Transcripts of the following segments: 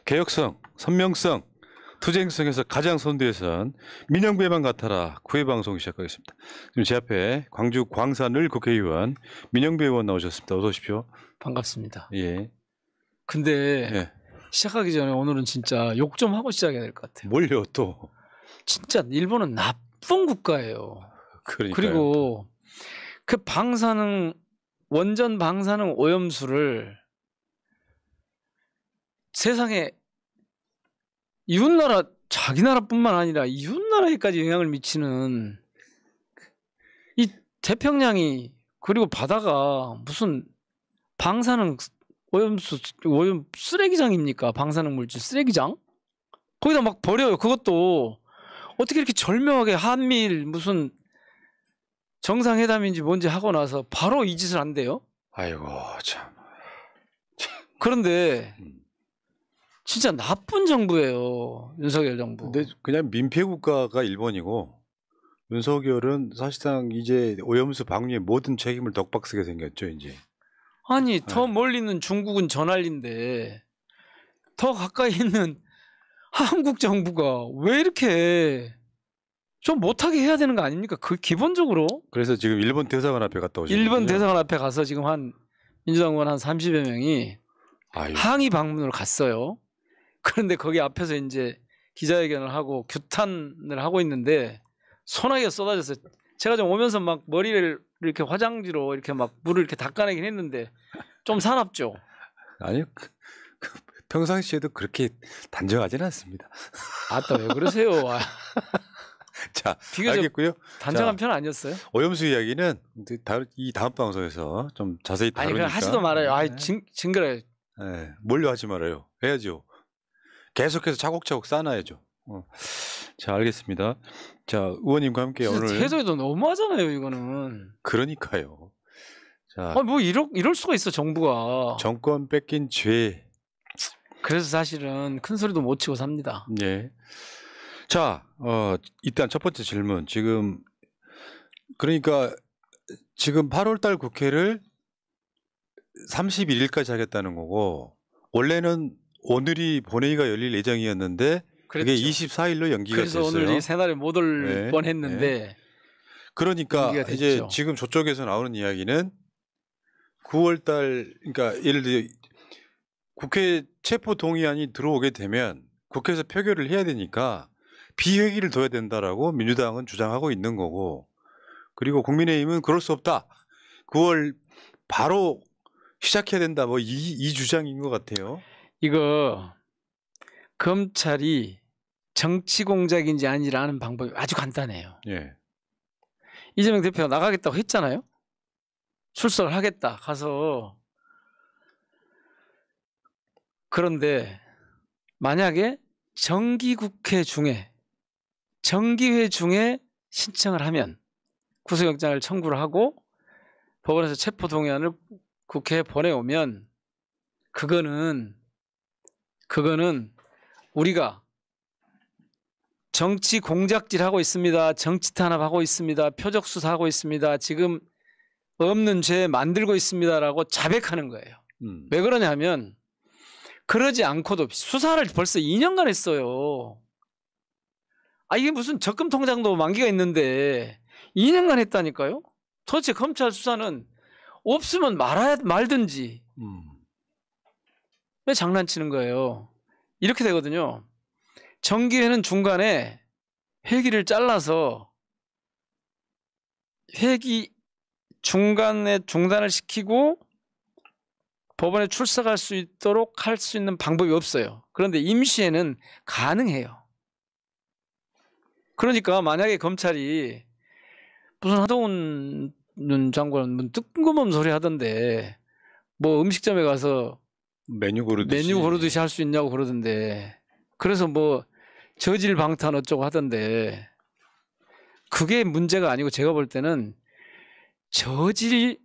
개혁성, 선명성, 투쟁성에서 가장 선두에선 민영배만 같아라 9회 방송 시작하겠습니다. 지금 제 앞에 광주 광산을 국회의원 민영배 의원 나오셨습니다. 어서 오십시오. 반갑습니다. 예. 근데 예. 시작하기 전에 오늘은 진짜 욕 좀 하고 시작해야 될 것 같아요. 뭘요 또? 진짜 일본은 나쁜 국가예요. 그러니까요. 그리고 그 원전 방사능 오염수를 세상에 이웃나라, 자기 나라뿐만 아니라 이웃나라에까지 영향을 미치는 이 태평양이, 그리고 바다가 무슨 방사능 오염 쓰레기장입니까? 방사능 물질 쓰레기장? 거기다 막 버려요. 그것도 어떻게 이렇게 절묘하게 한미일 무슨 정상회담인지 뭔지 하고 나서 바로 이 짓을 한대요. 아이고 참. 그런데 진짜 나쁜 정부예요. 윤석열 정부. 근데 그냥 민폐 국가가 일본이고 윤석열은 사실상 이제 오염수 방류의 모든 책임을 덕박스게 생겼죠 이제. 아니 더 멀리 있는 중국은 저 난리인데 더 가까이 있는 한국 정부가 왜 이렇게 좀 못하게 해야 되는 거 아닙니까? 그 기본적으로. 그래서 지금 일본 대사관 앞에 갔다 오셨거든요. 일본 대사관 앞에 가서 지금 한 민주당 의원 한 30여 명이 항의 방문을 갔어요. 그런데 거기 앞에서 이제 기자회견을 하고 규탄을 하고 있는데 소나기가 쏟아졌어요. 제가 좀 오면서 막 머리를 이렇게 화장지로 이렇게 막 물을 이렇게 닦아내긴 했는데 좀 사납죠. 아니요. 평상시에도 그렇게 단정하지는 않습니다. 아따 왜 그러세요? 자, 알겠고요. 단정한 편 아니었어요? 오염수 이야기는 이 다음 방송에서 좀 자세히 다루니까. 아니 하지도 말아요. 징그러요. 네, 뭘로 하지 말아요. 해야죠. 계속해서 차곡차곡 쌓아놔야죠. 자, 알겠습니다. 자, 의원님과 함께 오늘 태도에도 너무하잖아요, 이거는. 그러니까요. 자, 뭐 이럴 수가 있어, 정부가. 정권 뺏긴 죄. 그래서 사실은 큰 소리도 못 치고 삽니다. 네. 자, 일단 첫 번째 질문. 그러니까 지금 8월달 국회를 31일까지 하겠다는 거고, 원래는 오늘이 본회의가 열릴 예정이었는데 그게 24일로 연기가 됐어요. 그래서 오늘 새날에 못 올 뻔했는데. 네. 그러니까 이제 지금 저쪽에서 나오는 이야기는 9월달, 그러니까 예를 들어 국회 체포 동의안이 들어오게 되면 국회에서 표결을 해야 되니까 비회기를 둬야 된다라고 민주당은 주장하고 있는 거고, 그리고 국민의힘은 그럴 수 없다. 9월 바로 시작해야 된다. 뭐 이 주장인 것 같아요. 이거 검찰이 정치 공작인지 아닌지 아는 방법이 아주 간단해요. 예. 이재명 대표가 나가겠다고 했잖아요. 출석을 하겠다 가서. 그런데 만약에 정기회 중에 신청을 하면 구속영장을 청구를 하고 법원에서 체포동의안을 국회에 보내오면 그거는 우리가 정치 공작질하고 있습니다. 정치 탄압하고 있습니다. 표적 수사하고 있습니다. 지금 없는 죄 만들고 있습니다라고 자백하는 거예요. 왜 그러냐면 그러지 않고도 수사를 벌써 2년간 했어요. 이게 무슨 적금 통장도 만기가 있는데 2년간 했다니까요. 도대체 검찰 수사는 없으면 말든지 왜 장난치는 거예요. 이렇게 되거든요. 정기회는 중간에 회기를 잘라서 회기 중간에 중단을 시키고 법원에 출석할 수 있도록 할 수 있는 방법이 없어요. 그런데 임시회는 가능해요. 그러니까 만약에 검찰이 무슨 하동훈 장관은 뜬금없는 소리 하던데 뭐 음식점에 가서 메뉴 고르듯이 할 수 있냐고 그러던데, 그래서 뭐 저질 방탄 어쩌고 하던데 그게 문제가 아니고 제가 볼 때는 저질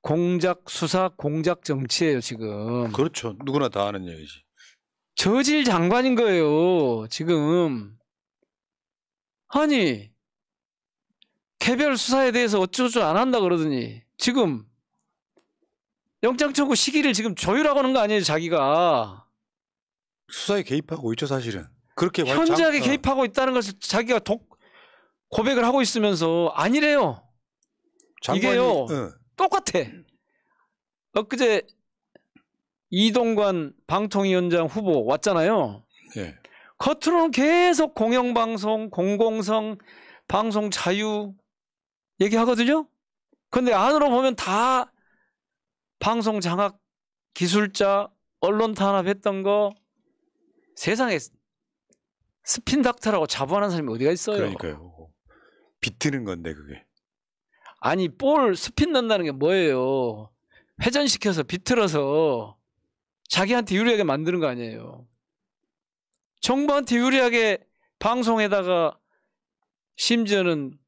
공작 수사 공작 정치예요 지금. 그렇죠. 누구나 다 아는 얘기지. 저질 장관인 거예요 지금. 아니 개별 수사에 대해서 어쩌고 안 한다 그러더니 지금 영장 청구 시기를 지금 조율하고 하는 거 아니에요 자기가. 수사에 개입하고 있죠, 사실은. 그렇게 현저하게 개입하고 있다는 것을 자기가 고백을 하고 있으면서 아니래요. 이게요. 똑같아. 엊그제 이동관 방통위원장 후보 왔잖아요. 네. 겉으로는 계속 공영방송, 공공성, 방송 자유 얘기하거든요. 그런데 안으로 보면 다 방송 장악 기술자, 언론 탄압했던 거 세상에 스핀 닥터라고 자부하는 사람이 어디가 있어요. 그러니까요. 비트는 건데 그게. 아니 볼 스핀 넣는다는 게 뭐예요. 회전시켜서 비틀어서 자기한테 유리하게 만드는 거 아니에요. 정부한테 유리하게 방송에다가 심지어는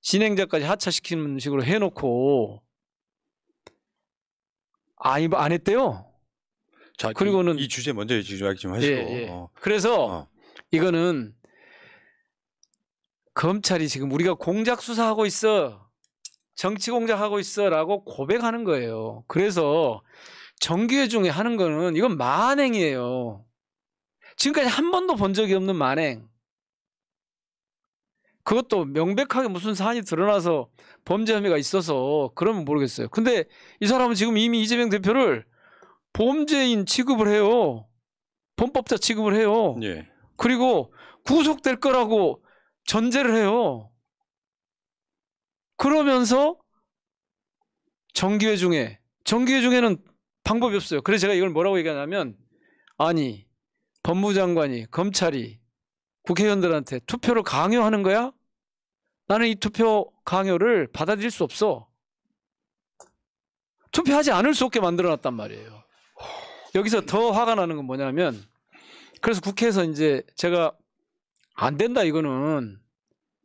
진행자까지 하차시키는 식으로 해놓고 안 했대요. 자, 그리고는 이 주제 먼저 이야기 좀 하시고. 그래서 이거는 검찰이 지금 우리가 공작 수사하고 있어, 정치 공작하고 있어라고 고백하는 거예요. 그래서 정기회 중에 하는 거는 이건 만행이에요. 지금까지 한 번도 본 적이 없는 만행. 그것도 명백하게 무슨 사안이 드러나서 범죄 혐의가 있어서 그러면 모르겠어요. 근데 이 사람은 지금 이미 이재명 대표를 범죄인 취급을 해요. 범법자 취급을 해요. 예. 그리고 구속될 거라고 전제를 해요. 그러면서 정기회 중에는 방법이 없어요. 그래서 제가 이걸 뭐라고 얘기하냐면, 아니 법무장관이, 검찰이 국회의원들한테 투표를 강요하는 거야? 나는 이 투표 강요를 받아들일 수 없어. 투표하지 않을 수 없게 만들어놨단 말이에요. 여기서 더 화가 나는 건 뭐냐면, 그래서 국회에서 이제 제가 안 된다, 이거는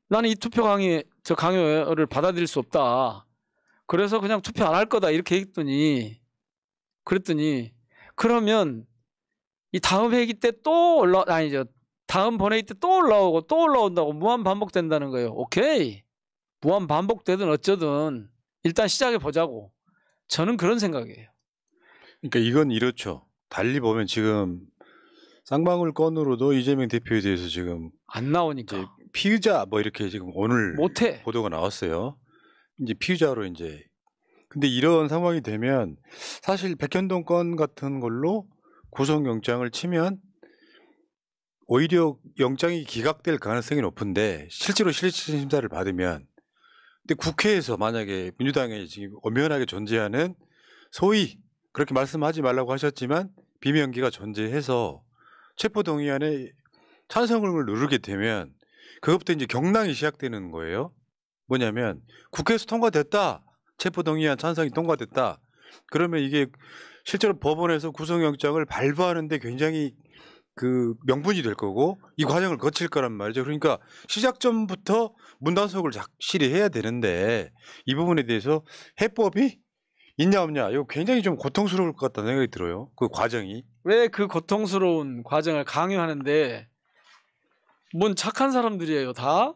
나는 이 투표 강요를 받아들일 수 없다. 그래서 그냥 투표 안 할 거다 이렇게 했더니, 그러면 이 다음 회기 때 또 다음 본회의 때 또 올라오고 또 올라온다고 무한 반복된다는 거예요. 오케이, 무한 반복되든 어쩌든 일단 시작해 보자고. 저는 그런 생각이에요. 그러니까 이건 이렇죠. 달리 보면 지금 쌍방울 건으로도 이재명 대표에 대해서 지금 안 나오니까 이제 피의자 뭐 이렇게 지금 오늘 못해. 보도가 나왔어요. 이제 피의자로 이제. 근데 이런 상황이 되면 사실 백현동 건 같은 걸로 구속영장을 치면 오히려 영장이 기각될 가능성이 높은데, 실제로 실질심사를 받으면, 근데 국회에서 만약에 민주당이 지금 엄연하게 존재하는 소위 그렇게 말씀하지 말라고 하셨지만 비명기가 존재해서 체포동의안에 찬성을 누르게 되면 그것부터 이제 경랑이 시작되는 거예요. 뭐냐면 국회에서 통과됐다, 체포동의안 찬성이 통과됐다, 그러면 이게 실제로 법원에서 구속영장을 발부하는데 굉장히 그 명분이 될 거고 이 과정을 거칠 거란 말이죠. 그러니까 시작 전부터 문단속을 확실히 해야 되는데 이 부분에 대해서 해법이 있냐 없냐, 이거 굉장히 좀 고통스러울 것 같다는 생각이 들어요. 그 과정이. 왜 그 고통스러운 과정을 강요하는데, 뭔 착한 사람들이에요 다?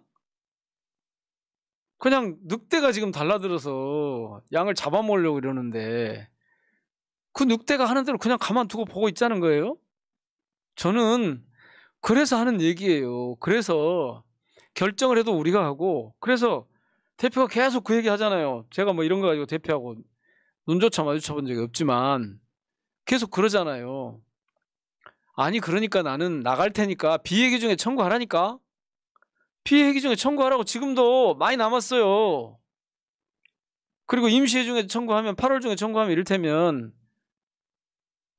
그냥 늑대가 지금 달라들어서 양을 잡아먹으려고 이러는데 그 늑대가 하는 대로 그냥 가만두고 보고 있자는 거예요? 저는 그래서 하는 얘기예요. 그래서 결정을 해도 우리가 하고, 그래서 대표가 계속 그 얘기 하잖아요. 제가 뭐 이런 거 가지고 대표하고 눈조차 마주쳐 본 적이 없지만 계속 그러잖아요. 아니 그러니까 나는 나갈 테니까 비회기 중에 청구하라니까. 비회기 중에 청구하라고. 지금도 많이 남았어요. 그리고 임시회 중에 청구하면 8월 중에 청구하면 이를테면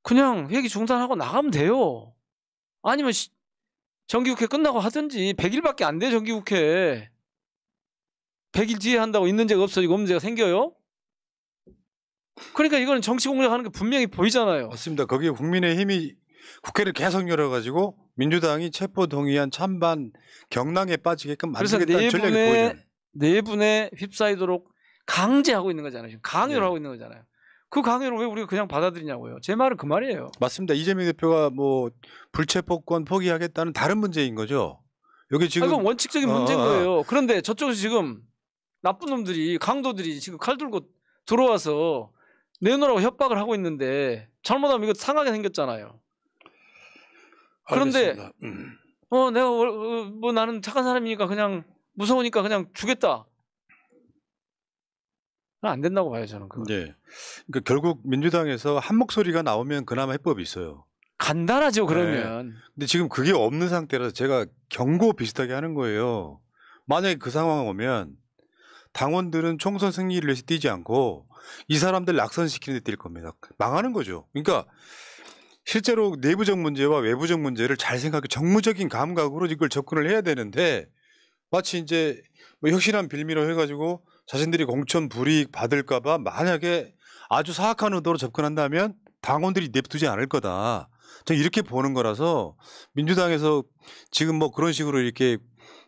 그냥 회기 중단하고 나가면 돼요. 아니면 정기국회 끝나고 하든지. 100일밖에 안 돼 정기국회. 100일 뒤에 한다고 있는 죄가 없어지고 없는 죄가 생겨요? 그러니까 이거는 정치 공작하는 게 분명히 보이잖아요. 맞습니다. 거기에 국민의힘이 국회를 계속 열어가지고 민주당이 체포동의안 찬반 경랑에 빠지게끔 만들겠다는 전략이 보이죠. 내분에 휩싸이도록 강제하고 있는 거잖아요. 지금 강요를 하고 있는 거잖아요. 그 강요를 왜 우리가 그냥 받아들이냐고요. 제 말은 그 말이에요. 맞습니다. 이재명 대표가 뭐 불체포권 포기하겠다는 다른 문제인 거죠. 여기 지금 이건 원칙적인 문제인 거예요. 그런데 저쪽에서 지금 나쁜 놈들이, 강도들이 지금 칼 들고 들어와서 내놓으라고 협박을 하고 있는데 잘못하면 이거 상하게 생겼잖아요. 그런데 내가 뭐 나는 착한 사람이니까 그냥 무서우니까 그냥 주겠다. 안 된다고 봐요 저는. 그건. 네. 그러니까 결국 민주당에서 한 목소리가 나오면 그나마 해법이 있어요. 간단하죠 그러면. 네. 근데 지금 그게 없는 상태라서 제가 경고 비슷하게 하는 거예요. 만약에 그 상황 오면 당원들은 총선 승리를 위해서 뛰지 않고 이 사람들 낙선시키는 데 뛸 겁니다. 망하는 거죠. 그러니까 실제로 내부적 문제와 외부적 문제를 잘 생각해 정무적인 감각으로 이걸 접근을 해야 되는데 마치 이제 뭐 혁신한 빌미로 해가지고 자신들이 공천 불이익 받을까봐 만약에 아주 사악한 의도로 접근한다면 당원들이 냅두지 않을 거다. 저는 이렇게 보는 거라서 민주당에서 지금 뭐 그런 식으로 이렇게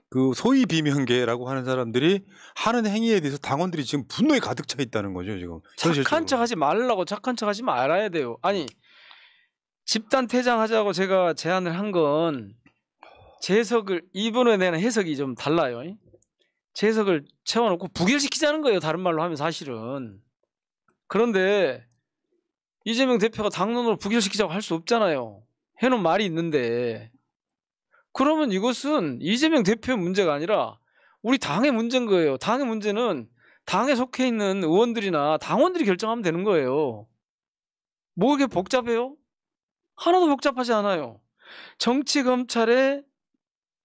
그 소위 비명계라고 하는 사람들이 하는 행위에 대해서 당원들이 지금 분노에 가득 차 있다는 거죠 지금. 착한 척하지 말라고 착한 척하지 말아야 돼요. 아니 집단 퇴장하자고 제가 제안을 한 건 재석을 이번에 내는 해석이 좀 달라요. 재석을 채워놓고 부결시키자는 거예요. 다른 말로 하면 사실은. 그런데 이재명 대표가 당론으로 부결시키자고 할 수 없잖아요. 해놓은 말이 있는데 그러면 이것은 이재명 대표의 문제가 아니라 우리 당의 문제인 거예요. 당의 문제는 당에 속해 있는 의원들이나 당원들이 결정하면 되는 거예요. 뭐 이렇게 복잡해요? 하나도 복잡하지 않아요. 정치 검찰의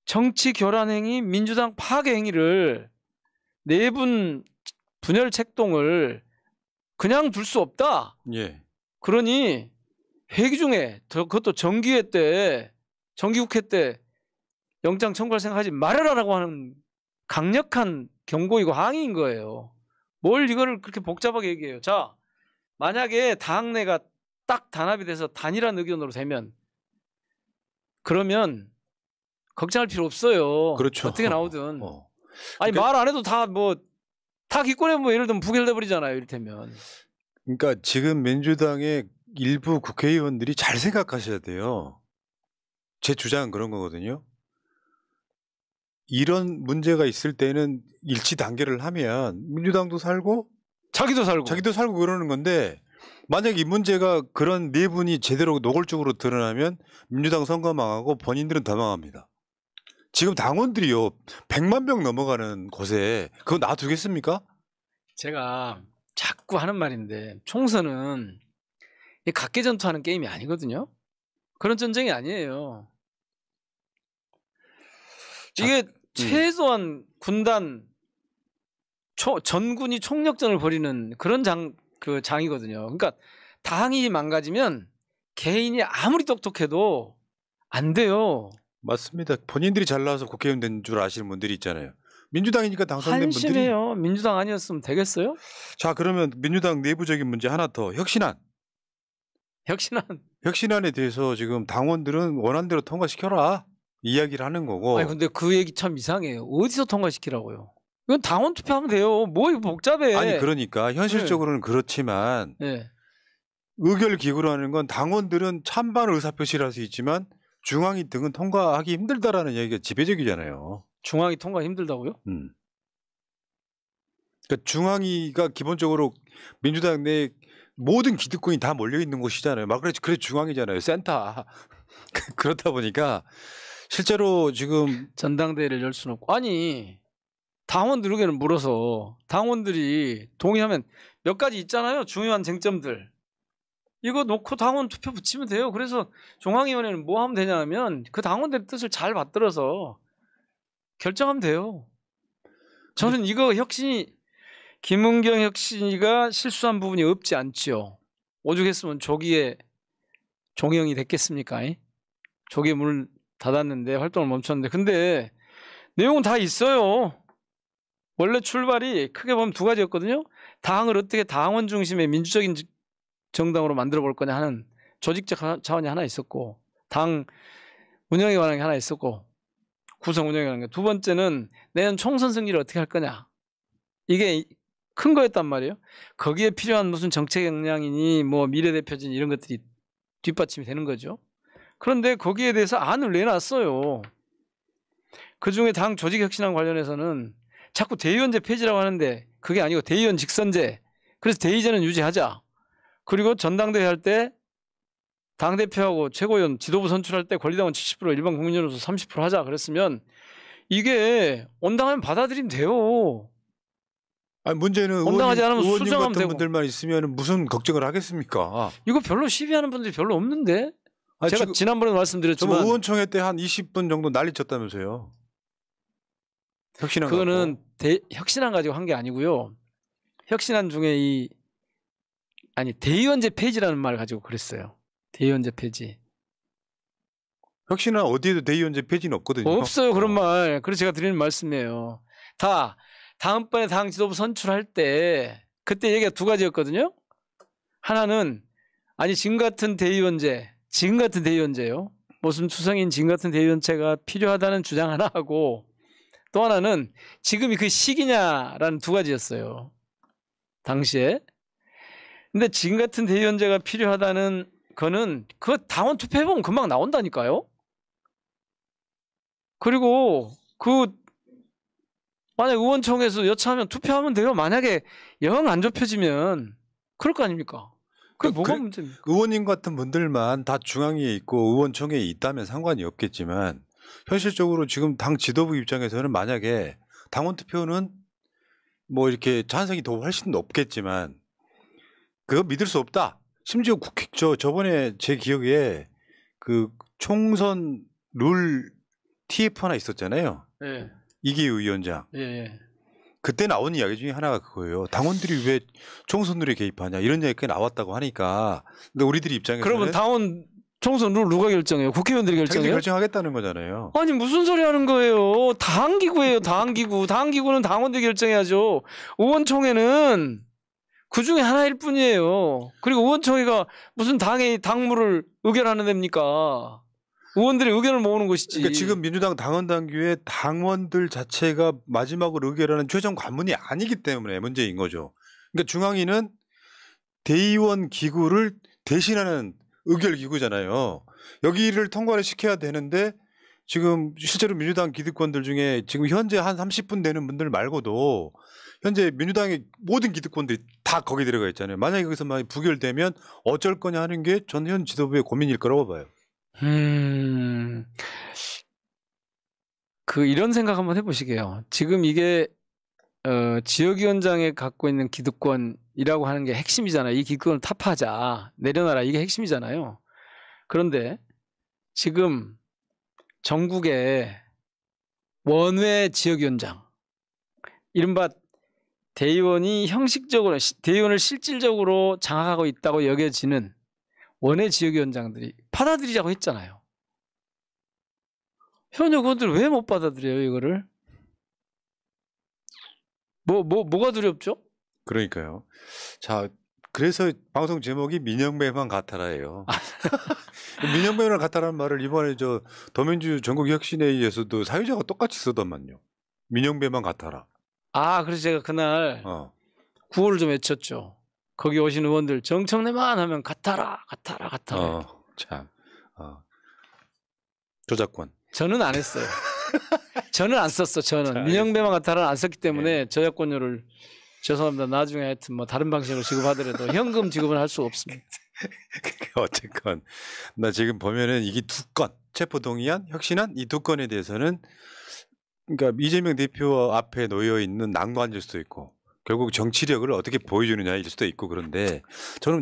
정치 교란 행위, 민주당 파괴 행위를 내분 분열 책동을 그냥 둘 수 없다. 예. 그러니 회기 중에 그것도 정기회 때, 정기국회 때 영장 청구할 생각하지 말아라라고 하는 강력한 경고이고 항의인 거예요. 뭘 이거를 그렇게 복잡하게 얘기해요. 자, 만약에 당내가 딱 단합이 돼서 단일한 의견으로 되면 그러면 걱정할 필요 없어요. 그렇죠. 어떻게 나오든. 아니 그러니까, 말 안 해도 다 기권해 뭐 예를 들면 부결돼 버리잖아요. 이를테면. 그러니까 지금 민주당의 일부 국회의원들이 잘 생각하셔야 돼요. 제 주장은 그런 거거든요. 이런 문제가 있을 때는 일치 단계를 하면 민주당도 살고 자기도 살고 그러는 건데 만약 이 문제가 그런 내분이 제대로 노골적으로 드러나면 민주당 선거 망하고 본인들은 더 망합니다. 지금 당원들이요 100만 명 넘어가는 곳에 그거 놔두겠습니까? 제가 자꾸 하는 말인데 총선은 각계전투하는 게임이 아니거든요. 그런 전쟁이 아니에요. 이게 최소한 군단 전군이 총력전을 벌이는 그런 장이거든요. 그러니까 당이 망가지면 개인이 아무리 똑똑해도 안 돼요. 맞습니다. 본인들이 잘 나와서 국회의원 된 줄 아시는 분들이 있잖아요. 민주당이니까 당선된 분들이. 한심해요. 민주당 아니었으면 되겠어요? 자, 그러면 민주당 내부적인 문제 하나 더. 혁신안에 대해서 지금 당원들은 원안대로 통과시켜라 이야기를 하는 거고. 아니 근데 그 얘기 참 이상해요. 어디서 통과시키라고요? 이건 당원 투표하면 돼요. 뭐 이거 복잡해. 아니 그러니까 현실적으로는 그렇지만 의결기구로 하는 건 당원들은 찬반 의사표시를 할 수 있지만 중앙위 등은 통과하기 힘들다라는 얘기가 지배적이잖아요. 중앙위 통과 힘들다고요? 그러니까 중앙위가 기본적으로 민주당 내 모든 기득권이 다 몰려 있는 곳이잖아요. 막 그래 중앙이잖아요. 센터. 그렇다 보니까 실제로 지금 전당대회를 열 수는 없고 아니 당원들 의견을 물어서 당원들이 동의하면 몇 가지 있잖아요. 중요한 쟁점들. 이거 놓고 당원 투표 붙이면 돼요. 그래서 중앙위원회는 뭐 하면 되냐면 그 당원들의 뜻을 잘 받들어서 결정하면 돼요. 저는 이거 김은경 혁신이가 실수한 부분이 없지 않지요. 오죽했으면 조기에 종영이 됐겠습니까? 조기에 문을 닫았는데 활동을 멈췄는데 근데 내용은 다 있어요. 원래 출발이 크게 보면 두 가지였거든요. 당을 어떻게 당원 중심의 민주적인 정당으로 만들어 볼 거냐 하는 조직적 차원이 하나 있었고 당 운영에 관한 게 하나 있었고 구성 운영에 관한 게 두 번째는 내년 총선 승리를 어떻게 할 거냐 이게 큰 거였단 말이에요. 거기에 필요한 무슨 정책 역량이니 뭐 미래대표진 이런 것들이 뒷받침이 되는 거죠. 그런데 거기에 대해서 안을 내놨어요. 그중에 당 조직혁신안 관련해서는 자꾸 대의원제 폐지라고 하는데 그게 아니고 대의원 직선제. 그래서 대의제는 유지하자. 그리고 전당대회 할 때 당대표하고 최고위원 지도부 선출할 때 권리당원 70% 일반 국민으로서 30% 하자 그랬으면 이게 온당하면 받아들이면 돼요. 아니 문제는 온당하지 않으면 의원님 수정하면 같은 되고. 분들만 있으면 무슨 걱정을 하겠습니까? 이거 별로 시비하는 분들이 별로 없는데. 아니, 제가 지난번에 말씀드렸지만 의원총회 때 한 20분 정도 난리 쳤다면서요. 혁신안 그거는 혁신안 가지고 한 게 아니고요. 혁신안 중에 대의원제 폐지라는 말 가지고 그랬어요. 대의원제 폐지. 혁신안 어디에도 대의원제 폐지는 없거든요. 없어요 그런 말. 그래서 제가 드리는 말씀이에요. 다음번에 당 지도부 선출할 때 그때 얘기가 두 가지였거든요. 하나는 지금 같은 대의원제요. 무슨 추성인 지금 같은 대의원제가 필요하다는 주장 하나 하고 또 하나는 지금이 그 시기냐라는 두 가지였어요. 당시에. 근데 지금 같은 대의원제가 필요하다는 거는 그 당원 투표해보면 금방 나온다니까요. 그리고 만약 의원총회에서 여차하면 투표하면 돼요. 만약에 영 안 좁혀지면 그럴 거 아닙니까? 그게 뭐가 문제입니까? 의원님 같은 분들만 다 중앙위에 있고 의원총회에 있다면 상관이 없겠지만 현실적으로 지금 당 지도부 입장에서는 만약에 당원 투표는 뭐 이렇게 찬성이 더 훨씬 높겠지만 그거 믿을 수 없다. 심지어 저번에 제 기억에 그 총선 룰 TF 하나 있었잖아요. 네. 이기우 위원장. 네. 그때 나온 이야기 중에 하나가 그거예요. 당원들이 왜 총선 룰에 개입하냐 이런 이야기가 나왔다고 하니까. 근데 우리들이 입장에서는 그러면 당원 총선 룰 누가 결정해요? 국회의원들이 결정해요? 결정하겠다는 거잖아요. 아니 무슨 소리 하는 거예요? 당기구예요. 당기구. 당기구는 당원들이 결정해야죠. 의원총회는 그중에 하나일 뿐이에요. 그리고 의원총회가 무슨 당의 당무를 의결하는 데입니까? 의원들의 의견을 모으는 것이지. 그러니까 지금 민주당 당원 당규에 당원들 자체가 마지막으로 의결하는 최종 관문이 아니기 때문에 문제인 거죠. 그러니까 중앙위는 대의원 기구를 대신하는 의결 기구잖아요. 여기를 통과를 시켜야 되는데 지금 실제로 민주당 기득권들 중에 지금 현재 한 30분 되는 분들 말고도 현재 민주당의 모든 기득권들이 다 거기 들어가 있잖아요. 만약에 거기서 많이 부결되면 어쩔 거냐 하는 게 전 현 지도부의 고민일 거라고 봐요. 이런 생각 한번 해보시게요. 지금 이게 지역위원장에 갖고 있는 기득권이라고 하는 게 핵심이잖아요. 이 기득권을 타파하자, 내려놔라, 이게 핵심이잖아요. 그런데 지금 전국에 원외 지역위원장, 이른바 대의원이 형식적으로 대의원을 실질적으로 장악하고 있다고 여겨지는 원외 지역위원장들이 받아들이자고 했잖아요. 현역 의원들 왜 못 받아들여요, 이거를? 뭐가 두렵죠? 그러니까요. 자, 그래서 방송 제목이 민영배만 같아라예요. 민영배만 같아라는 말을 이번에 더민주 전국혁신회의에서도 사회자가 똑같이 쓰더만요. 민영배만 같아라. 그래서 제가 그날 구호를 좀 외쳤죠. 거기 오신 의원들 정청래만 하면 같아라. 참. 저작권. 저는 안 했어요. 저는 안 썼어. 저는 민영배만 같아라는 안 썼기 때문에 저작권료를 죄송합니다. 나중에 하여튼 다른 방식으로 지급하더라도 현금 지급은 할 수 없습니다. 어쨌건 나 지금 보면은 이게 두 건 체포동의안, 혁신안 이 두 건에 대해서는 그러니까 이재명 대표 앞에 놓여 있는 난관일 수도 있고 결국 정치력을 어떻게 보여주느냐일 수도 있고 그런데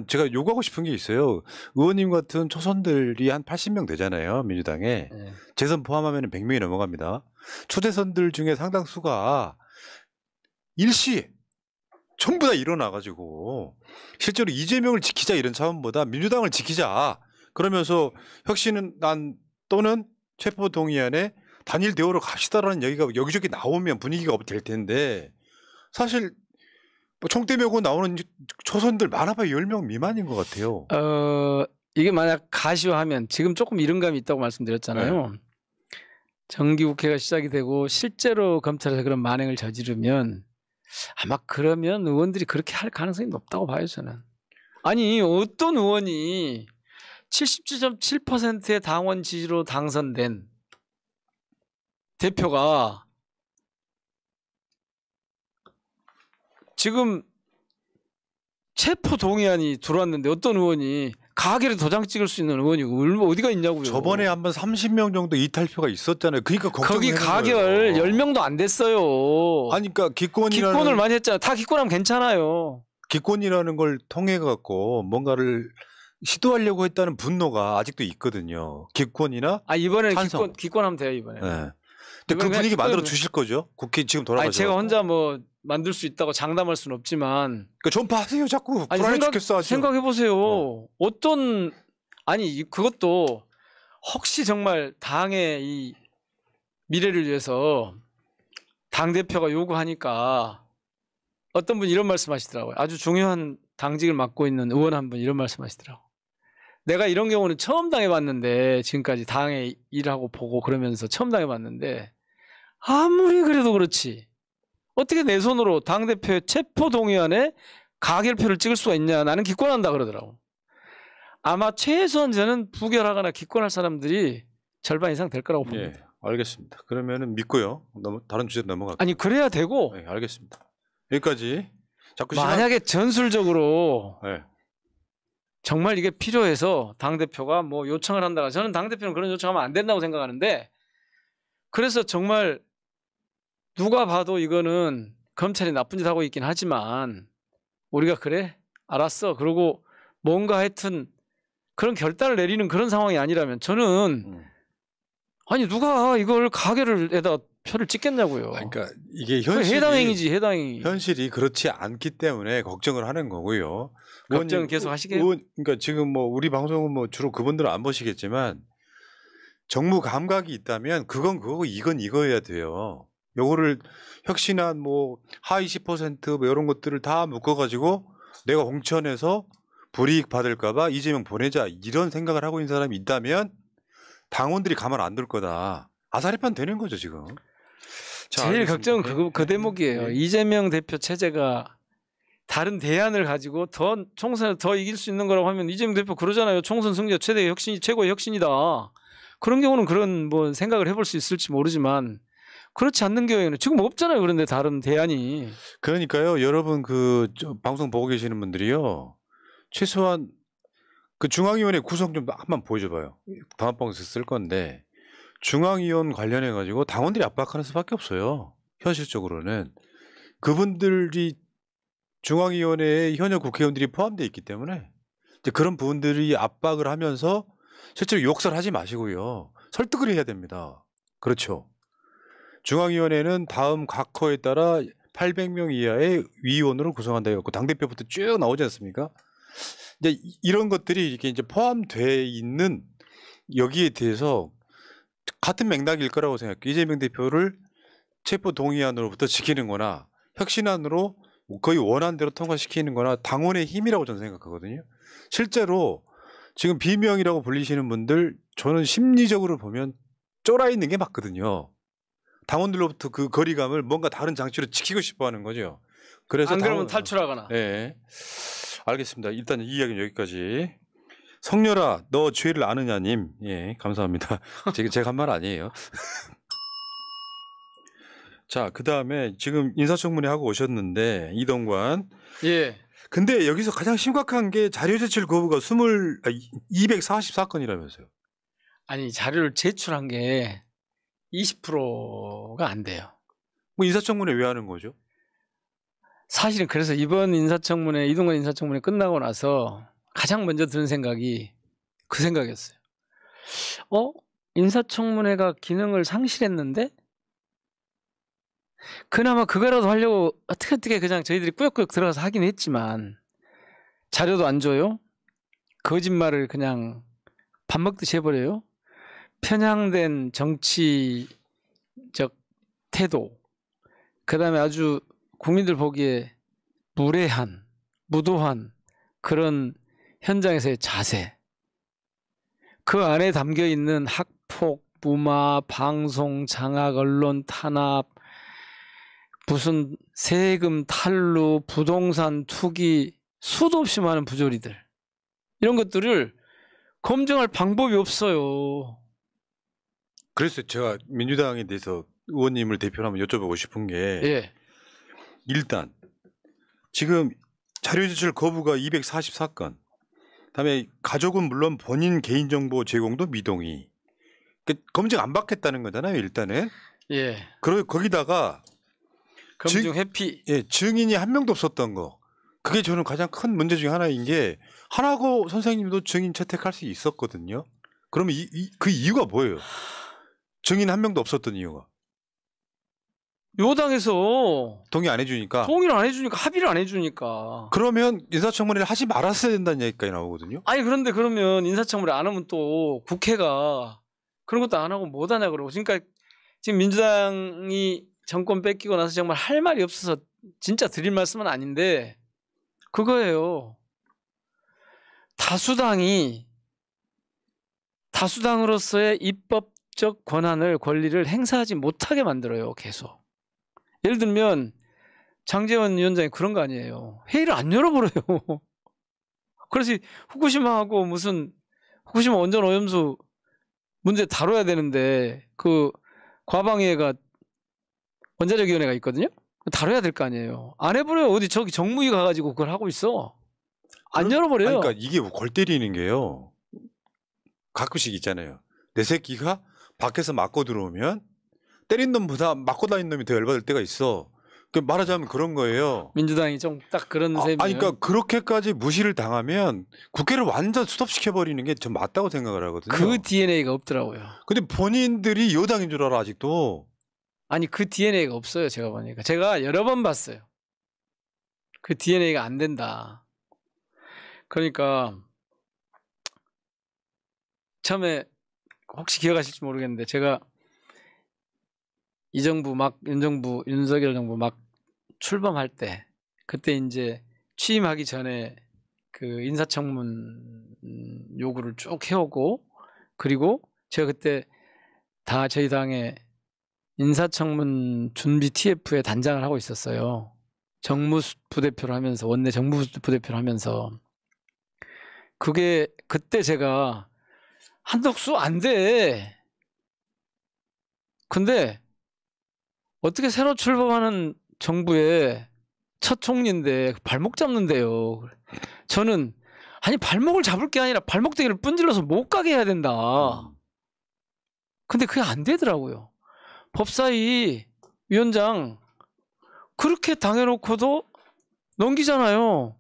제가 요구하고 싶은 게 있어요. 의원님 같은 초선들이 한 80명 되잖아요. 민주당에. 재선 포함하면 100명이 넘어갑니다. 초대선들 중에 상당수가 일시에 전부 다 일어나가지고 실제로 이재명을 지키자 이런 차원보다 민주당을 지키자 그러면서 혁신안 또는 체포동의안에 단일 대우로 갑시다라는 얘기가 여기저기 나오면 분위기가 될 텐데 사실 총대 메고 나오는 초선들 많아봐야 10명 미만인 것 같아요. 이게 만약 가시화하면 지금 조금 이른감이 있다고 말씀드렸잖아요. 네. 정기국회가 시작이 되고 실제로 검찰에서 그런 만행을 저지르면 아마 그러면 의원들이 그렇게 할 가능성이 높다고 봐요, 저는. 아니 어떤 의원이 77.7%의 당원 지지로 당선된 대표가 지금 체포 동의안이 들어왔는데 어떤 의원이 가게를 도장 찍을 수 있는 의원이고 어디가 있냐고요. 저번에 한번 30명 정도 이탈표가 있었잖아요. 그러니까 거기 가결 10명도 안 됐어요. 아니 그러니까 기권을 많이 했잖아요. 다 기권하면 괜찮아요. 기권이라는 걸 통해 갖고 뭔가를 시도하려고 했다는 분노가 아직도 있거든요. 기권이나 이번에 기권하면 돼요 이번에. 네. 근데 그 분위기 만들어 주실 거죠? 국회 지금 돌아가셔서. 제가 혼자 뭐 만들 수 있다고 장담할 수는 없지만. 그러니까 전파하세요 자꾸. 불안해 죽겠어. 생각해 보세요. 어떤 그것도 혹시 정말 당의 이 미래를 위해서 당 대표가 요구하니까 어떤 분이 이런 말씀하시더라고요. 아주 중요한 당직을 맡고 있는 의원 한 분 이런 말씀하시더라고. 내가 이런 경우는 처음 당해봤는데 지금까지 당에 일하고 보고 그러면서 처음 당해봤는데 아무리 그래도 그렇지 어떻게 내 손으로 당대표의 체포동의안에 가결표를 찍을 수가 있냐. 나는 기권한다 그러더라고. 아마 최소한 저는 부결하거나 기권할 사람들이 절반 이상 될 거라고 봅니다. 예, 알겠습니다. 그러면은 믿고요. 다른 주제로 넘어갈게요. 아니 그래야 되고. 네, 알겠습니다. 여기까지. 자꾸 만약에 전술적으로 네. 정말 이게 필요해서 당대표가 뭐 요청을 한다가 저는 당대표는 그런 요청하면 안 된다고 생각하는데 그래서 정말 누가 봐도 이거는 검찰이 나쁜 짓 하고 있긴 하지만 우리가 그래? 알았어. 그러고 뭔가 하여튼 그런 결단을 내리는 그런 상황이 아니라면 저는 아니 누가 이걸 가결에다 표를 찍겠냐고요. 그러니까 이게 현실이 해당행위지 해당행위. 현실이 그렇지 않기 때문에 걱정을 하는 거고요. 걱정 계속 하시게요. 그러니까 지금 뭐 우리 방송은 뭐 주로 그분들은 안 보시겠지만 정무 감각이 있다면 그건 그거고 이건 이거여야 돼요. 요거를 혁신안 뭐 하위 10% 뭐 이런 것들을 다 묶어가지고 내가 공천해서 불이익 받을까봐 이재명 보내자 이런 생각을 하고 있는 사람이 있다면 당원들이 가만 안 둘 거다. 아사리판 되는 거죠 지금. 자, 제일 걱정은 그 대목이에요. 이재명 대표 체제가 다른 대안을 가지고 더 총선에 더 이길 수 있는 거라고 하면 이재명 대표 그러잖아요. 총선 승자 최대의 혁신이 최고의 혁신이다. 그런 경우는 그런 뭐 생각을 해볼 수 있을지 모르지만 그렇지 않는 경우에는 지금 없잖아요. 그런데 다른 대안이. 그러니까요. 여러분 그 방송 보고 계시는 분들이요. 최소한 그 중앙위원회 구성 좀 한번 보여줘봐요. 다음 방송에서 쓸 건데 중앙위원 관련해 가지고 당원들이 압박하는 수밖에 없어요. 현실적으로는 그분들이 중앙위원회에 현역 국회의원들이 포함되어 있기 때문에 이제 그런 부분들이 압박을 하면서 실제로 욕설하지 마시고요. 설득을 해야 됩니다. 그렇죠. 중앙위원회는 다음 각 호에 따라 800명 이하의 위원으로 구성한다 해갖고 당대표부터 쭉 나오지 않습니까? 이제 이런 것들이 이렇게 이제 포함되어 있는 여기에 대해서 같은 맥락일 거라고 생각해요. 이재명 대표를 체포 동의안으로부터 지키는 거나 혁신안으로 거의 원안대로 통과시키는 거나 당원의 힘이라고 저는 생각하거든요. 실제로 지금 비명이라고 불리시는 분들 저는 심리적으로 보면 쫄아 있는 게 맞거든요. 당원들로부터 그 거리감을 뭔가 다른 장치로 지키고 싶어 하는 거죠. 그래서 안 그러면 탈출하거나. 네. 알겠습니다. 일단 이 이야기는 여기까지. 성렬아, 너 죄를 아느냐님. 예, 감사합니다. 제가 한 말 아니에요. 자, 그 다음에 지금 인사청문회 하고 오셨는데, 이동관. 예. 근데 여기서 가장 심각한 게 자료 제출 거부가 244건이라면서요. 아니, 자료를 제출한 게 20%가 안 돼요. 뭐 인사청문회 왜 하는 거죠? 사실은 그래서 이번 인사청문회, 이동관 인사청문회 끝나고 나서 가장 먼저 드는 생각이 그 생각이었어요. 인사청문회가 기능을 상실했는데? 그나마 그거라도 하려고 어떻게 그냥 저희들이 꾸역꾸역 들어가서 하긴 했지만 자료도 안 줘요. 거짓말을 그냥 밥 먹듯이 해버려요. 편향된 정치적 태도, 그 다음에 아주 국민들 보기에 무례한, 무도한 그런 현장에서의 자세, 그 안에 담겨있는 학폭, 무마, 방송, 장악, 언론 탄압, 무슨 세금 탈루, 부동산 투기, 수도 없이 많은 부조리들, 이런 것들을 검증할 방법이 없어요. 그래서 제가 민주당에 대해서 의원님을 대표로 한번 여쭤보고 싶은 게 예. 일단 지금 자료 제출 거부가 244건, 그다음에 가족은 물론 본인 개인정보 제공도 미동의. 검증 안 받겠다는 거잖아요, 일단은. 예. 그리고 거기다가 검증 회피. 예, 증인이 한 명도 없었던 거. 그게 저는 가장 큰 문제 중에 하나인 게 하나고 선생님도 증인 채택할 수 있었거든요. 그러면 그 이유가 뭐예요? 증인 한 명도 없었던 이유가. 여당에서 동의 안 해주니까. 동의를 안 해주니까, 합의를 안 해주니까. 그러면 인사청문회를 하지 말았어야 된다는 얘기까지 나오거든요. 아니 그런데 그러면 인사청문회 안 하면 또 국회가 그런 것도 안 하고 못 하냐 그러고. 그러니까 지금 민주당이 정권 뺏기고 나서 정말 할 말이 없어서 진짜 드릴 말씀은 아닌데 그거예요. 다수당으로서의 입법적 권리를 행사하지 못하게 만들어요. 계속. 예를 들면 장제원 위원장이 그런 거 아니에요. 회의를 안 열어버려요. 그래서 후쿠시마하고 무슨 후쿠시마 원전 오염수 문제 다뤄야 되는데 그 과방위가 원자력위원회가 있거든요. 다뤄야 될 거 아니에요. 안 해버려요. 어디 저기 정무위 가가지고 그걸 하고 있어. 안 열어버려요. 그러니까 이게 골 때리는 게요. 가끔씩 있잖아요. 내 새끼가 밖에서 맞고 들어오면 때린 놈보다 맞고 다니는 놈이 더 열받을 때가 있어. 말하자면 그런 거예요. 민주당이 좀 딱 그런 셈이에요. 아니 그러니까 그렇게까지 무시를 당하면 국회를 완전 스톱시켜버리는 게 전 맞다고 생각을 하거든요. 그 DNA가 없더라고요. 근데 본인들이 여당인 줄 알아 아직도. 아니 그 DNA가 없어요. 제가 보니까. 제가 여러 번 봤어요. 그 DNA가 안 된다. 그러니까 처음에 혹시 기억하실지 모르겠는데 제가 이 정부 막 윤석열 정부 막 출범할 때 그때 이제 취임하기 전에 그 인사청문 요구를 쭉 해오고 그리고 제가 그때 다 저희 당에 인사청문 준비 TF의 단장을 하고 있었어요. 정무부대표를 하면서 원내 정무부대표를 하면서 그게 그때 제가 한덕수 안 돼. 근데 어떻게 새로 출범하는 정부의 첫 총리인데 발목 잡는데요. 저는 아니 발목을 잡을 게 아니라 발목대기를 분질러서 못 가게 해야 된다. 근데 그게 안 되더라고요. 법사위 위원장 그렇게 당해놓고도 넘기잖아요.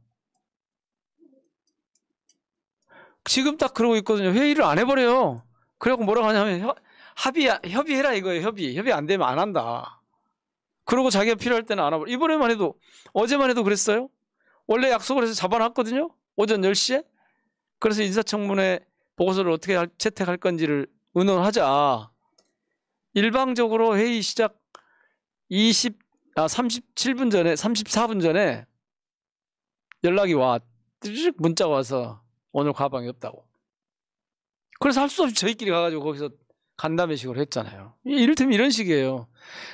지금 딱 그러고 있거든요. 회의를 안 해버려요. 그래갖고 뭐라고 하냐면 협의해라 이거예요. 협의 안 되면 안 한다. 그러고 자기가 필요할 때는 안 하고. 이번에만 해도 어제만 해도 그랬어요. 원래 약속을 해서 잡아놨거든요. 오전 10시에. 그래서 인사청문회 보고서를 어떻게 채택할 건지를 의논하자. 일방적으로 회의 시작 37분 전에 34분 전에 연락이 와. 문자가 와서 오늘 과방이 없다고. 그래서 할 수 없이 저희끼리 가가지고 거기서 간담회식으로 했잖아요. 이를테면 이런 식이에요.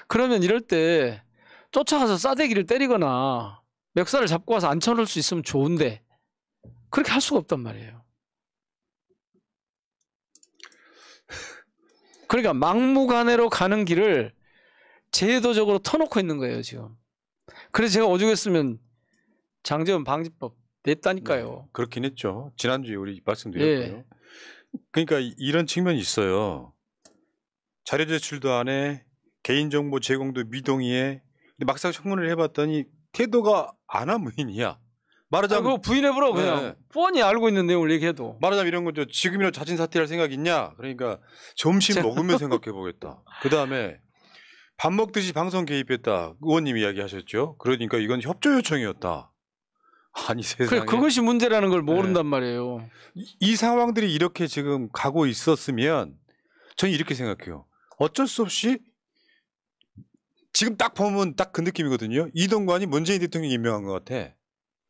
그러면 이럴 때 쫓아가서 싸대기를 때리거나 멱살을 잡고 와서 앉혀놓을 수 있으면 좋은데 그렇게 할 수가 없단 말이에요. 그러니까 막무가내로 가는 길을 제도적으로 터놓고 있는 거예요 지금. 그래서 제가 오죽했으면 장제원 방지법 냈다니까요. 네, 그렇긴 했죠. 지난주에 우리 말씀드렸고요. 예. 그러니까 이런 측면이 있어요. 자료 제출도 안 해, 개인정보 제공도 미동의해. 근데 막상 청문회를 해봤더니 태도가 안하무인이야. 말하자면 그거 부인해보라고 그냥. 네. 뻔히 알고 있는 내용을 얘기해도. 말하자면 이런 거죠. 지금이라도 자진 사퇴할 생각 있냐? 그러니까 점심 먹으면 생각해보겠다. 그 다음에 밥 먹듯이 방송 개입했다. 의원님 이야기하셨죠. 그러니까 이건 협조 요청이었다. 아니 세상에. 그래, 그것이 문제라는 걸 모른단 말이에요. 이 상황들이 이렇게 지금 가고 있었으면 저는 이렇게 생각해요. 어쩔 수 없이 지금 딱 보면 딱 그 느낌이거든요. 이동관이 문재인 대통령이 임명한 것 같아.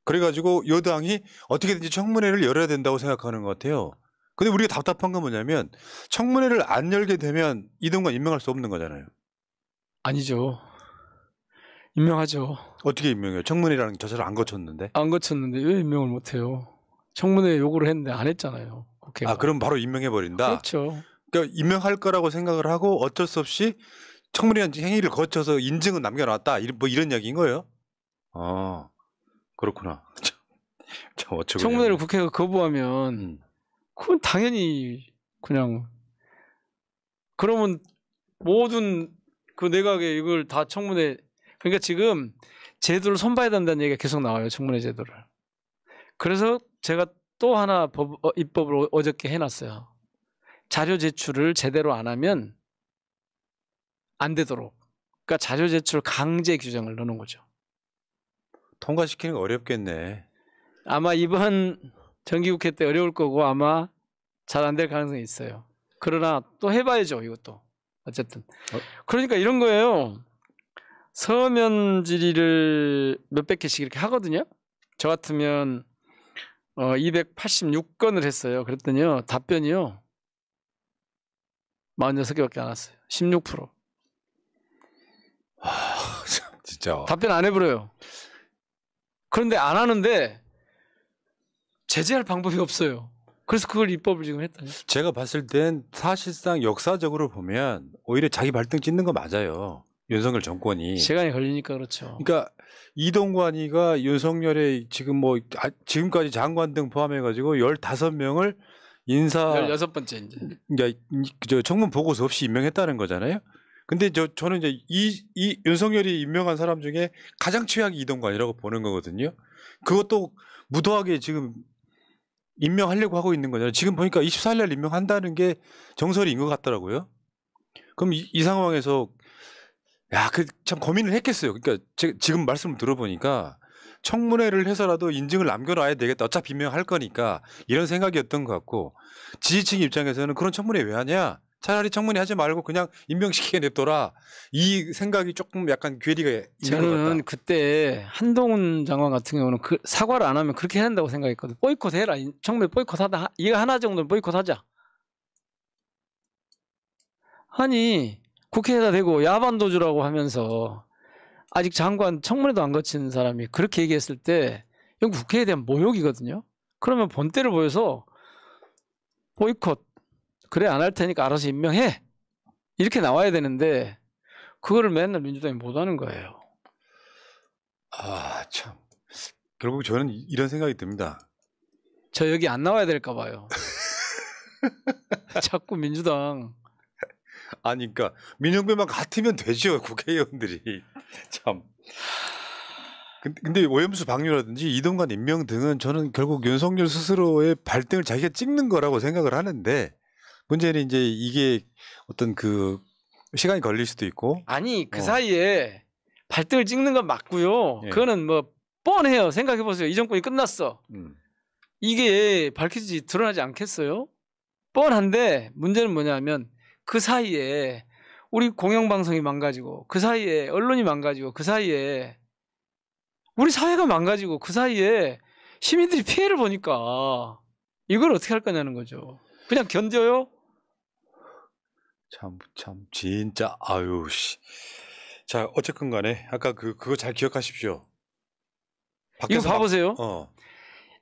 그래가지고 여당이 어떻게든지 청문회를 열어야 된다고 생각하는 것 같아요. 근데 우리가 답답한 건 뭐냐면 청문회를 안 열게 되면 이동관 임명할 수 없는 거잖아요. 아니죠. 임명하죠. 어떻게 임명해요? 청문회라는 절차를 안 거쳤는데. 안 거쳤는데 왜 임명을 못해요? 청문회 요구를 했는데 안 했잖아요. 국회가. 아 그럼 바로 임명해버린다? 그렇죠. 그러니까 임명할 거라고 생각을 하고 어쩔 수 없이 청문회 행위를 거쳐서 인증은 남겨놨다. 뭐 이런 이야기인 거예요? 아 그렇구나. 청문회를 국회가 거부하면 그건 당연히 그냥 그러면 모든 그 내각에 이걸 다 청문회 그러니까 지금 제도를 손봐야 된다는 얘기가 계속 나와요. 청문회 제도를. 그래서 제가 또 하나 입법을 어저께 해놨어요. 자료 제출을 제대로 안 하면 안 되도록. 그러니까 자료 제출 강제 규정을 넣는 거죠. 통과시키는 거 어렵겠네. 아마 이번 정기국회 때 어려울 거고 아마 잘 안 될 가능성이 있어요. 그러나 또 해봐야죠. 이것도. 어쨌든. 그러니까 이런 거예요. 서면 질의를 몇백 개씩 이렇게 하거든요. 저 같으면 286건을 했어요. 그랬더니요. 답변이요. 46개밖에 안 왔어요. 16%. 진짜. 답변 안 해버려요. 그런데 안 하는데 제재할 방법이 없어요. 그래서 그걸 입법을 지금 했다니. 제가 봤을 땐 사실상 역사적으로 보면 오히려 자기 발등 찢는 거 맞아요. 윤석열 정권이. 시간이 걸리니까 그렇죠. 그러니까 이동관이가 윤석열의 지금 뭐 지금까지 장관 등 포함해가지고 15명을 인사 16번째 이제. 그러니까 저 청문 보고서 없이 임명했다는 거잖아요. 근데 저는 이제 이 윤석열이 임명한 사람 중에 가장 최악이 이동관이라고 보는 거거든요. 그것도 무도하게 지금 임명하려고 하고 있는 거잖아요. 지금 보니까 24일 날 임명한다는 게 정설인 것 같더라고요. 그럼 이 상황에서 참 고민을 했겠어요. 그러니까 지금 말씀을 들어보니까 청문회를 해서라도 인증을 남겨놔야 되겠다. 어차피 임명할 거니까 이런 생각이었던 것 같고 지지층 입장에서는 그런 청문회 왜 하냐? 차라리 청문회 하지 말고 그냥 임명시키게 냅둬라. 이 생각이 조금 약간 괴리가 있는 것 같다. 저는 그때 한동훈 장관 같은 경우는 그 사과를 안 하면 그렇게 해야 한다고 생각했거든. 보이콧해라. 청문회 보이콧하다. 이거 하나 정도는 보이콧하자. 아니 국회에다 대고 야반도주라고 하면서 아직 장관 청문회도 안 거친 사람이 그렇게 얘기했을 때 이건 국회에 대한 모욕이거든요. 그러면 본때를 보여서 보이콧 그래 안 할 테니까 알아서 임명해 이렇게 나와야 되는데 그거를 맨날 민주당이 못하는 거예요. 아 참 결국 저는 이런 생각이 듭니다. 저 여기 안 나와야 될까 봐요. 자꾸 민주당 아니 그러니까 민영배만 같으면 되죠. 국회의원들이 참. 근데 오염수 방류라든지 이동관 임명 등은 저는 결국 윤석열 스스로의 발등을 자기가 찍는 거라고 생각을 하는데 문제는 이제 이게 어떤 그 시간이 걸릴 수도 있고. 아니 그 사이에 발등을 찍는 건 맞고요. 예. 그거는 뭐 뻔해요. 생각해 보세요. 이 정권이 끝났어. 이게 밝혀지지 드러나지 않겠어요? 뻔한데 문제는 뭐냐면 그 사이에 우리 공영방송이 망가지고 그 사이에 언론이 망가지고 그 사이에 우리 사회가 망가지고 그 사이에 시민들이 피해를 보니까 이걸 어떻게 할 거냐는 거죠. 그냥 견뎌요? 참 진짜 아유 씨. 자 어쨌건 간에 아까 그거 잘 기억하십시오. 이거 봐보세요.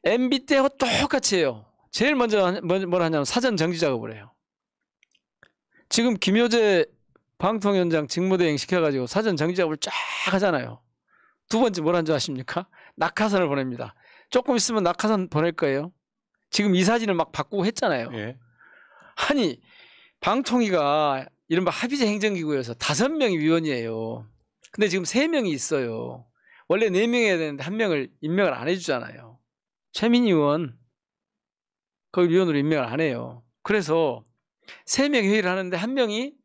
MB 때하고 똑같이 해요. 제일 먼저 뭘 하냐면 사전 정지 작업을 해요. 지금 김효재 방통위원장 직무대행 시켜가지고 사전 정지 작업을 쫙 하잖아요. 두 번째 뭘 한 줄 아십니까? 낙하산을 보냅니다. 조금 있으면 낙하산 보낼 거예요. 지금 이 사진을 막 바꾸고 했잖아요. 예. 아니 방통위가 이른바 합의제 행정기구여서 5명이 위원이에요. 근데 지금 3명이 있어요. 원래 4명이 해야 되는데 1명을 임명을 안 해주잖아요. 최민희 의원 거기 위원으로 임명을 안 해요. 그래서 3명이 회의를 하는데 1명이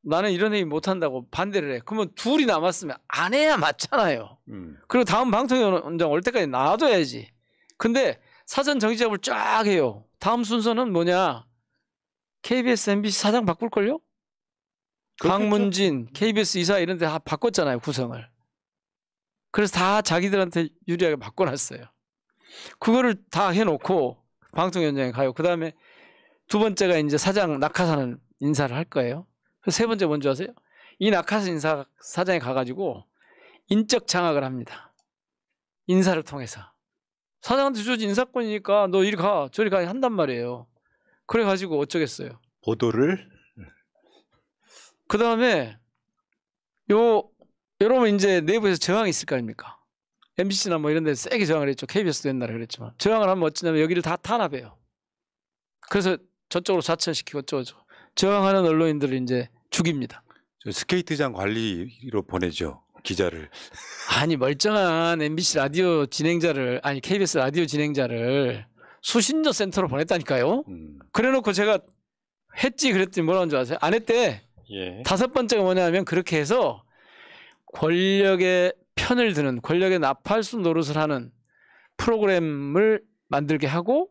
나는 이런 회의 못한다고 반대를 해. 그러면 2이 남았으면 안 해야 맞잖아요. 그리고 다음 방통위원장 올 때까지 놔둬야지. 근데 사전 정지 작업을 쫙 해요. 다음 순서는 뭐냐? KBS, MBC 사장 바꿀걸요? 강문진, KBS 이사 이런 데 다 바꿨잖아요. 구성을. 그래서 다 자기들한테 유리하게 바꿔놨어요. 그거를 다 해놓고 방통위원장에 가요. 그 다음에 두 번째가 이제 사장 낙하산 인사를 할 거예요. 세 번째 뭔지 아세요? 이 낙하산 인사 사장에 가가지고 인적 장악을 합니다. 인사를 통해서. 사장한테 주어진 인사권이니까 너 이리 가 저리 가 한단 말이에요. 그래가지고 어쩌겠어요. 보도를? 그 다음에 여러분 이제 내부에서 저항이 있을 거 아닙니까? MBC나 뭐 이런 데 세게 저항을 했죠. KBS도 옛날에 그랬지만. 저항을 하면 어쩌냐면 여기를 다 탄압해요. 그래서 저쪽으로 자천시키고 어쩌고저쩌고. 저항하는 언론인들을 이제 죽입니다. 저 스케이트장 관리로 보내죠. 기자를. 아니 멀쩡한 MBC 라디오 진행자를 아니 KBS 라디오 진행자를 수신조 센터로 보냈다니까요. 그래놓고 제가 했지 그랬더니 뭐라는 줄 아세요? 안 했대. 예. 5번째가 뭐냐면 그렇게 해서 권력의 편을 드는 권력의 나팔수 노릇을 하는 프로그램을 만들게 하고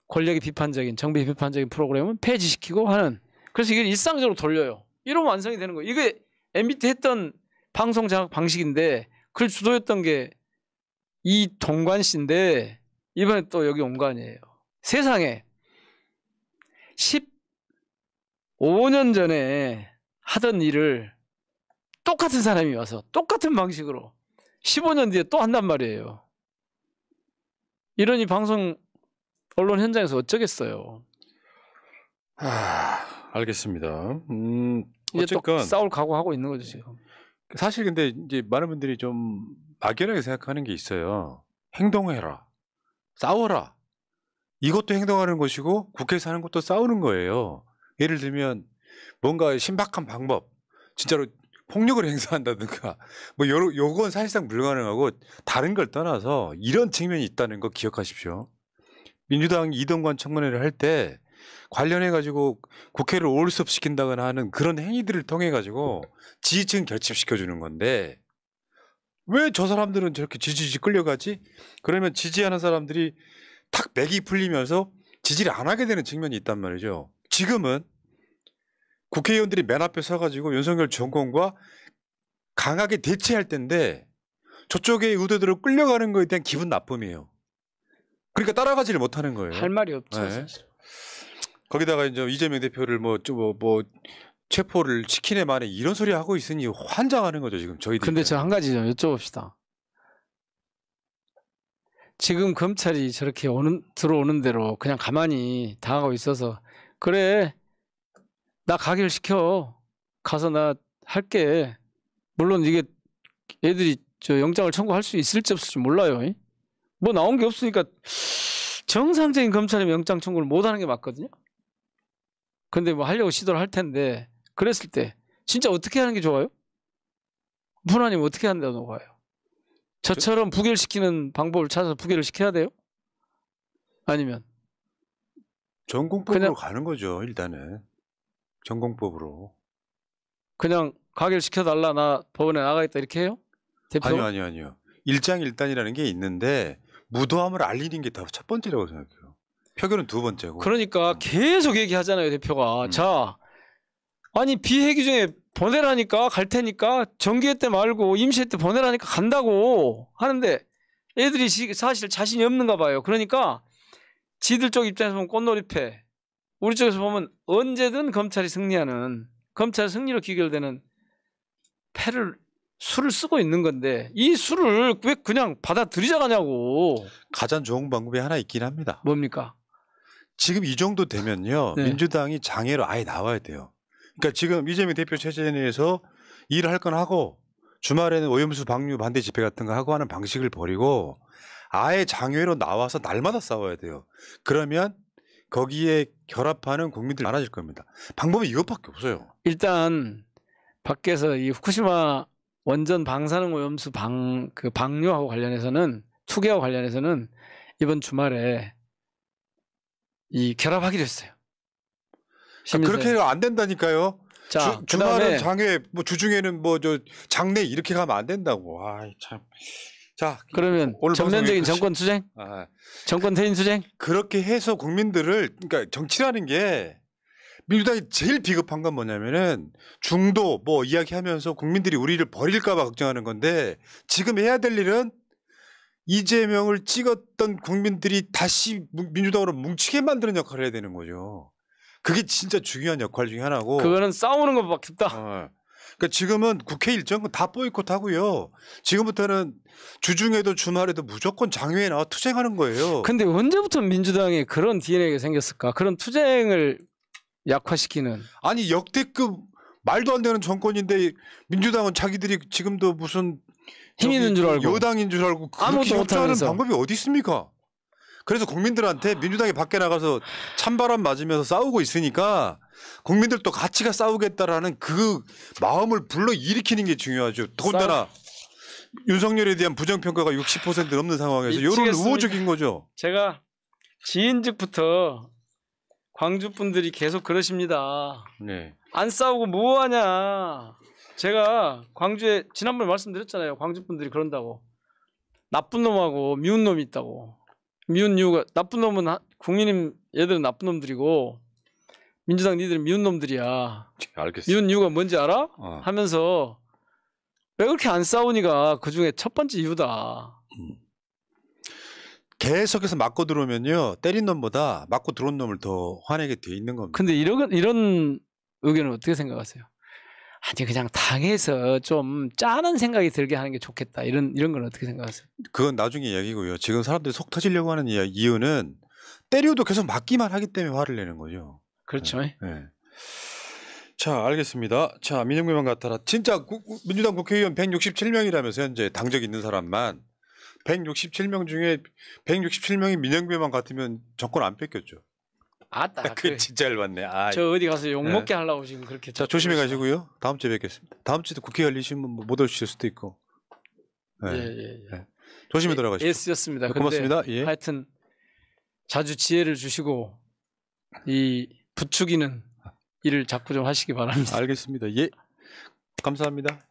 권력의 비판적인 정비 비판적인 프로그램은 폐지시키고 하는 그래서 이게 일상적으로 돌려요. 이러면 완성이 되는 거예요. 이게 MB 때 했던 방송 장악 방식인데 그걸 주도했던 게 이 동관 씨인데 이번에 또 여기 온 거 아니에요. 세상에 15년 전에 하던 일을 똑같은 사람이 와서 똑같은 방식으로 15년 뒤에 또 한단 말이에요. 이러니 방송 언론 현장에서 어쩌겠어요. 알겠습니다. 이제 또 싸울 각오하고 있는 거죠 지금. 사실 근데 이제 많은 분들이 좀 막연하게 생각하는 게 있어요. 행동해라, 싸워라. 이것도 행동하는 것이고 국회에서 하는 것도 싸우는 거예요. 예를 들면 뭔가 신박한 방법, 진짜로 폭력을 행사한다든가 뭐 요건 사실상 불가능하고 다른 걸 떠나서 이런 측면이 있다는 거 기억하십시오. 민주당 이동관 청문회를 할 때 관련해 가지고 국회를 올스톱 시킨다거나 하는 그런 행위들을 통해 가지고 지지층 결집시켜 주는 건데 왜 저 사람들은 저렇게 지지직 끌려가지? 그러면 지지하는 사람들이 탁 맥이 풀리면서 지지를 안 하게 되는 측면이 있단 말이죠. 지금은 국회의원들이 맨 앞에 서가지고 윤석열 정권과 강하게 대치할 때인데 저쪽의 의도대로 끌려가는 거에 대한 기분 나쁨이에요. 그러니까 따라가지를 못하는 거예요. 할 말이 없죠. 네. 거기다가 이제 이재명 대표를 뭐 체포를 시키네 만에 이런 소리 하고 있으니 환장하는 거죠 지금 저희들. 근데 저 한 가지 좀 여쭤봅시다. 지금 검찰이 저렇게 들어오는 대로 그냥 가만히 당하고 있어서 그래 나 가길 시켜 가서 나 할게. 물론 이게 애들이 저 영장을 청구할 수 있을지 없을지 몰라요. 뭐 나온 게 없으니까 정상적인 검찰이면 영장 청구를 못 하는 게 맞거든요. 근데 뭐 하려고 시도를 할 텐데 그랬을 때 진짜 어떻게 하는 게 좋아요? 문화님 어떻게 한다고 봐요? 저처럼 부결시키는 방법을 찾아서 부결을 시켜야 돼요? 아니면 전공법으로 가는 거죠. 일단은 전공법으로 그냥 가결시켜달라 나 법원에 나가겠다 이렇게 해요? 대표? 아니요. 일장일단이라는 게 있는데 무도함을 알리는 게 다 첫 번째라고 생각해요. 표결은 두 번째고. 그러니까 계속 얘기하잖아요 대표가. 자 아니 비회기 중에 보내라니까 갈 테니까 정기회 때 말고 임시회 때 보내라니까 간다고 하는데 애들이 사실 자신이 없는가 봐요. 그러니까 지들 쪽 입장에서 보면 꽃놀이패 우리 쪽에서 보면 언제든 검찰이 승리하는 검찰 승리로 귀결되는 수를 쓰고 있는 건데 이 수를 왜 그냥 받아들이자 가냐고. 가장 좋은 방법이 하나 있긴 합니다. 뭡니까? 지금 이 정도 되면요. 네. 민주당이 장애로 아예 나와야 돼요. 그러니까 지금 이재명 대표 체제 내에서 일을 할 건 하고 주말에는 오염수 방류 반대 집회 같은 거 하고 하는 방식을 버리고 아예 장외로 나와서 날마다 싸워야 돼요. 그러면 거기에 결합하는 국민들이 많아질 겁니다. 방법이 이것밖에 없어요. 일단 밖에서 이 후쿠시마 원전 방사능 오염수 방류하고 관련해서는 투기하고 관련해서는 이번 주말에 이 결합하기로 했어요. 그렇게 안 된다니까요. 자, 주말은 장외, 뭐 주중에는 뭐 저 장내 이렇게 가면 안 된다고. 아, 참. 자, 그러면 전면적인 정권 투쟁? 정권 퇴진 투쟁? 그렇게 해서 국민들을 그러니까 정치라는 게 민주당이 제일 비겁한 건 뭐냐면은 중도 뭐 이야기하면서 국민들이 우리를 버릴까 봐 걱정하는 건데 지금 해야 될 일은 이재명을 찍었던 국민들이 다시 민주당으로 뭉치게 만드는 역할을 해야 되는 거죠. 그게 진짜 중요한 역할 중에 하나고. 그거는 싸우는 것밖에 없다. 그러니까 지금은 국회 일정은 다 보이콧하고요. 지금부터는 주중에도 주말에도 무조건 장외에 나와 투쟁하는 거예요. 근데 언제부터 민주당에 그런 DNA가 생겼을까? 그런 투쟁을 약화시키는. 아니 역대급 말도 안 되는 정권인데 민주당은 자기들이 지금도 무슨 힘 있는 줄 알고 여당인 줄 알고 그렇게 협조하는 방법이 어디 있습니까? 그래서 국민들한테 민주당이 밖에 나가서 찬바람 맞으면서 싸우고 있으니까 국민들도 같이 싸우겠다라는 그 마음을 불러 일으키는 게 중요하죠. 더군다나 윤석열에 대한 부정평가가 60% 넘는 상황에서 여론은 우호적인 거죠. 제가 지인즉부터 광주 분들이 계속 그러십니다. 네. 안 싸우고 뭐 하냐. 제가 광주에 지난번에 말씀드렸잖아요. 광주 분들이 그런다고. 나쁜 놈하고 미운 놈이 있다고. 미운 이유가 나쁜 놈은 국민님 얘들은 나쁜 놈들이고 민주당 니들은 미운 놈들이야. 알겠습니다. 미운 이유가 뭔지 알아? 하면서 왜 그렇게 안 싸우니까 그중에 첫 번째 이유다. 계속해서 맞고 들어오면요. 때린 놈보다 맞고 들어온 놈을 더 화내게 돼 있는 겁니다. 근데 이런 의견은 어떻게 생각하세요? 아니 그냥 당에서 좀 짜는 생각이 들게 하는 게 좋겠다. 이런 건 어떻게 생각하세요? 그건 나중에 이야기고요. 지금 사람들이 속 터지려고 하는 이유는 때려도 계속 맞기만 하기 때문에 화를 내는 거죠. 그렇죠. 네. 자, 알겠습니다. 자, 민영배만 같아라. 진짜 민주당 국회의원 167명이라면서 현재 당적 있는 사람만 167명 중에 167명이 민영배만 같으면 정권 안 뺏겼죠. 아따. 그 진짜 열받네. 저 어디 가서 욕 먹게 하려고 지금 그렇게. 자, 조심히 가시고요. 다음 주에 뵙겠습니다. 다음 주에도 국회 열리시면 못 오실 수도 있고. 예. 조심히 돌아가시죠. S였습니다. 고맙습니다. 예. 하여튼 자주 지혜를 주시고 이 부추기는 일을 자꾸 좀 하시기 바랍니다. 알겠습니다. 예. 감사합니다.